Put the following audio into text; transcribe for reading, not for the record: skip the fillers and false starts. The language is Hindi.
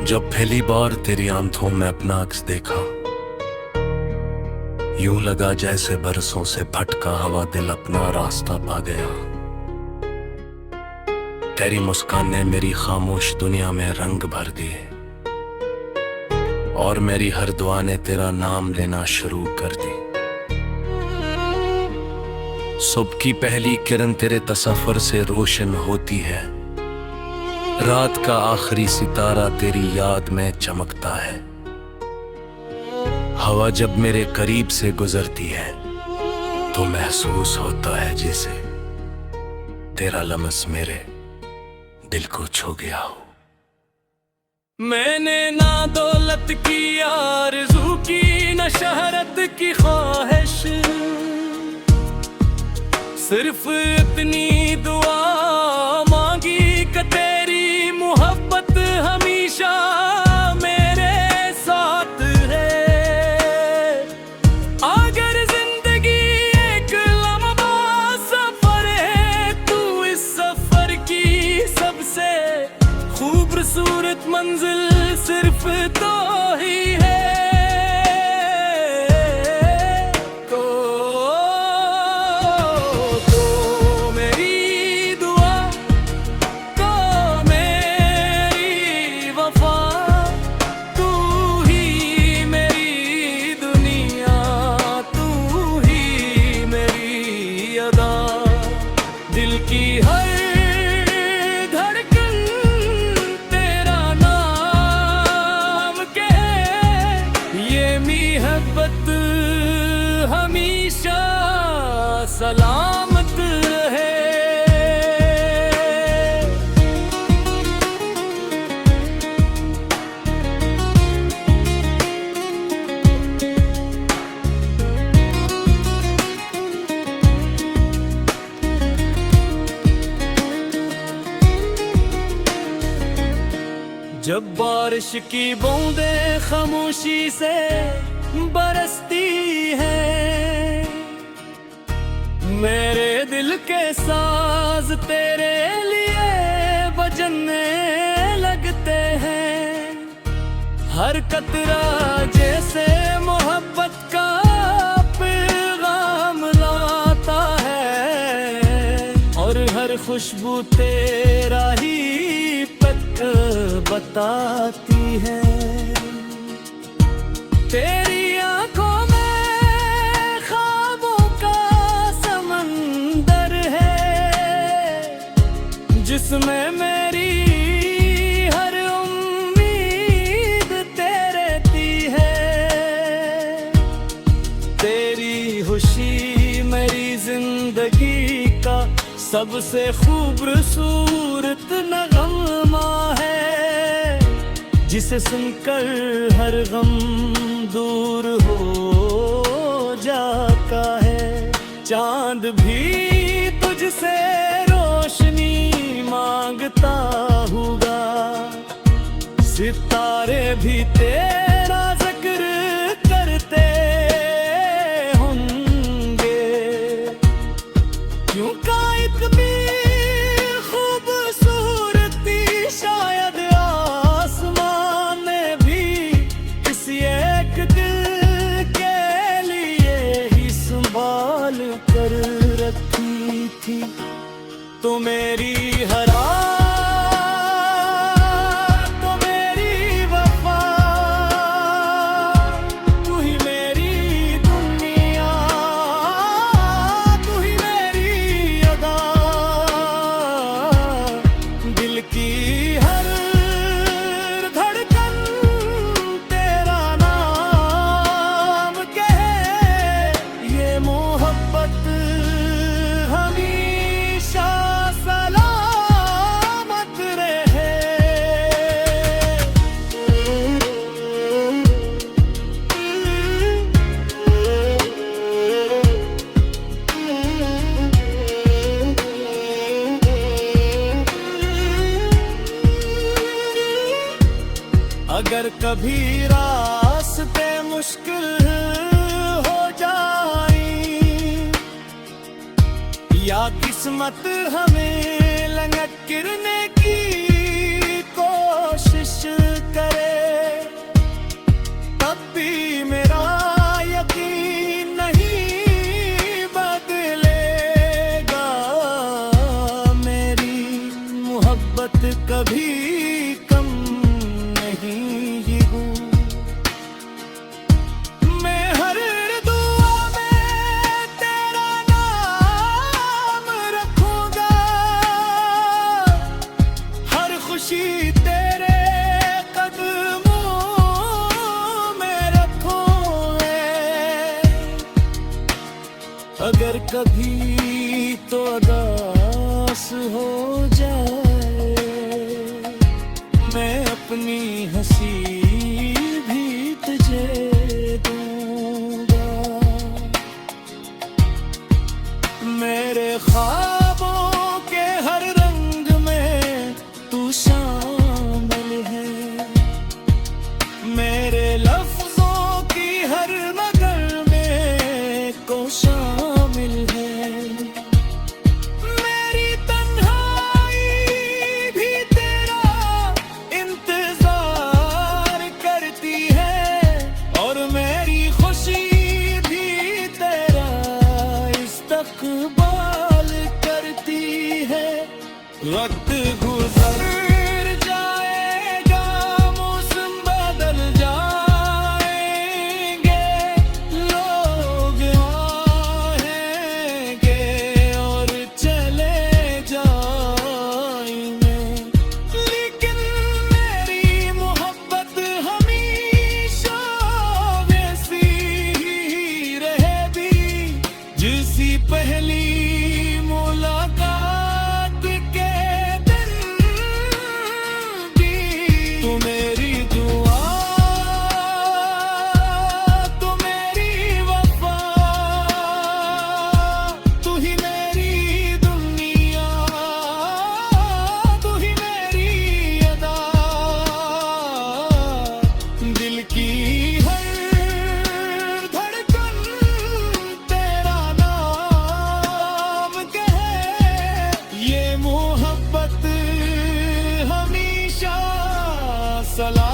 जब पहली बार तेरी आंखों में अपना अक्स देखा, यूं लगा जैसे बरसों से भटका हवा दिल अपना रास्ता पा गया। तेरी मुस्कान ने मेरी खामोश दुनिया में रंग भर दिए और मेरी हर दुआ ने तेरा नाम लेना शुरू कर दी। सुबह की पहली किरण तेरे तसव्वुर से रोशन होती है, रात का आखिरी सितारा तेरी याद में चमकता है। हवा जब मेरे करीब से गुजरती है तो महसूस होता है जैसे तेरा लम्स मेरे दिल को छू गया हो। मैंने ना दौलत की आरज़ू की, न शहरत की ख्वाहिश, सिर्फ इतनी दुआ मांगी कि तेरी मोहब्बत हमेशा मेरे साथ है। अगर जिंदगी एक लम्हा सफर है, तू इस सफर की सबसे खूबसूरत मंजिल सिर्फ तो ही है। दिल की हर धड़कन तेरा नाम कहे, ये मोहब्बत हमेशा सलामत रहे। जब बारिश की बूंदें खामोशी से बरसती हैं, मेरे दिल के साज तेरे लिए बजने लगते हैं। हर कतरा जैसे मोहब्बत का पैगाम लाता है और हर खुशबू तेरा ही बताती है। तेरी आंखों में ख्वाबों का समंदर है, जिसमें मेरी हर उम्मीद तेरे ती है। तेरी खुशी मेरी जिंदगी का सबसे खूबसूरत नगमा है, जिसे सुनकर हर गम दूर हो जाता है। चांद भी तुझसे रोशनी मांगता होगा, सितारे भी तेरा जिक्र करते होंगे, क्यों का इतनी खूबसूरती शायद आसमान ने भी किसी एक दिल के लिए ही संभाल कर रखी थी। तो मेरी हरा अगर कभी रास्ते मुश्किल हो जाए या किस्मत हमें लंघ गिरने की कोशिश करे, कभी कम नहीं ये हूँ। मैं हर दुआ में तेरा नाम रखूंगा, हर खुशी तेरे कदमों में रखूंगा। अगर कभी तो उदास हो जाए, मैं अपनी हंसी भी तुझे दूंगा। मेरे ख्वाबों के हर रंग में तू शामिल है, मेरे लफ्जों की हर नगर में को शामिल है। मेरी तन्हाई भी तेरा इंतजार करती है, और मेरी खुशी भी तेरा इस्तकबाल करती है। वक्त गुजर जाएगा, मौसम बदल जाएंगे, लोग आएंगे और चले जाएंगे, लेकिन मेरी मोहब्बत हमेशा वैसी ही रहेगी, जैसी पहली मुलाकात के दिन भी। तू मेरी दुआ, तू मेरी वफा, तू ही मेरी दुनिया, तू ही मेरी अदा। दिल की हर धड़कन तेरा नाम कहे, ये मोहब्बत हमेशा सलाम